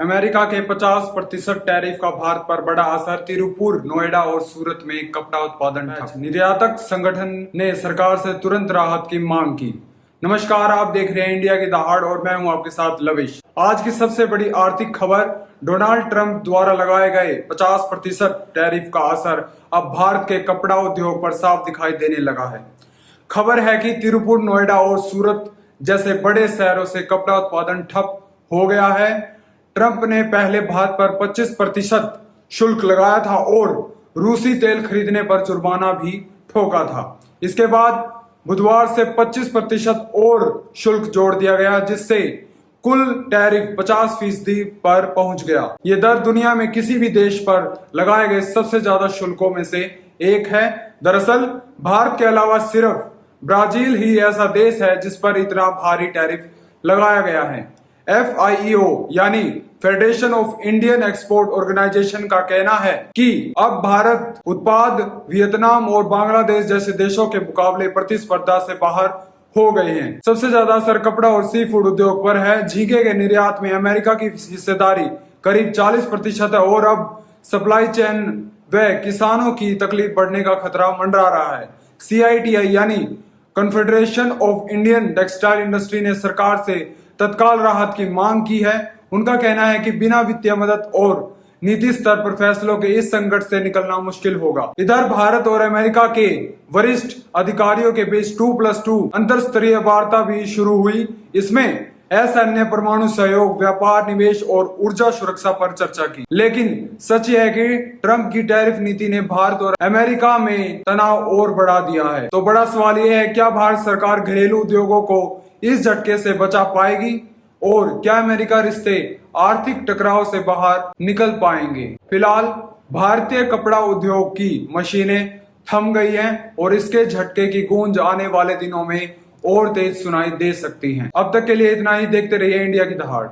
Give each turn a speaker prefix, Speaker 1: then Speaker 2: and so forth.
Speaker 1: America के 50% tariff का भारत पर बड़ा असर। तिरुपुर, नोएडा और सूरत में कपड़ा उत्पादन ठप। निर्यातक संगठन ने सरकार से तुरंत राहत की मांग की। नमस्कार, आप देख रहे हैं इंडिया की दहाड़ और मैं हूं आपके साथ लविश। आज की सबसे बड़ी आर्थिक खबर, डोनाल्ड ट्रंप द्वारा लगाए गए 50% टैरिफ का असर अब भारत के कपड़ा उद्योग पर साफ दिखाई देने लगा है। खबर है कि तिरुपुर, नोएडा और सूरत जैसे बड़े शहरों से कपड़ा उत्पादन ठप हो गया है। ट्रंप ने पहले भारत पर 25% शुल्क लगाया था और रूसी तेल खरीदने पर जुर्माना भी ठोका था। इसके बाद बुधवार से 25% और शुल्क जोड़ दिया गया, जिससे कुल टैरिफ 50% पर पहुंच गया। ये दर दुनिया में किसी भी देश पर लगाए गए सबसे ज्यादा शुल्कों में से एक है। दरअसल भारत के अलावा सिर्फ ब्राजील ही ऐसा देश है जिस पर इतना भारी टैरिफ लगाया गया है। FIEO यानी federation of Indian export organisation का कहना है कि अब भारत उत्पाद वियतनाम और बांग्लादेश जैसे देशों के मुकाबले प्रतिस्पर्धा से बाहर हो गए हैं। सबसे ज्यादा असर कपड़ा और सी फूड उद्योग पर है। झींगे के निर्यात में अमेरिका की हिस्सेदारी करीब 40% है और अब सप्लाई चेन व किसानों की तकलीफ बढ़ने का खतरा मंडरा रहा है। CITI यानी confederation of Indian textile industry ने सरकार से तत्काल राहत की मांग की है। उनका कहना है कि बिना वित्तीय मदद और नीति स्तर पर फैसलों के इस संकट से निकलना मुश्किल होगा। इधर भारत और अमेरिका के वरिष्ठ अधिकारियों के बीच 2+2 अंतर स्तरीय वार्ता भी शुरू हुई। इसमें असैन्य परमाणु सहयोग, व्यापार, निवेश और ऊर्जा सुरक्षा पर चर्चा की। लेकिन सच यह है कि ट्रंप की टैरिफ नीति ने भारत और अमेरिका में तनाव और बढ़ा दिया है। तो बड़ा सवाल यह है, क्या भारत सरकार घरेलू उद्योगों को इस झटके से बचा पाएगी और क्या अमेरिका रिश्ते आर्थिक टकराव से बाहर निकल पाएंगे? फिलहाल भारतीय कपड़ा उद्योग की मशीनें थम गई हैं और इसके झटके की गूंज आने वाले दिनों में और तेज सुनाई दे सकती हैं। अब तक के लिए इतना ही। देखते रहिए इंडिया की दहाड़।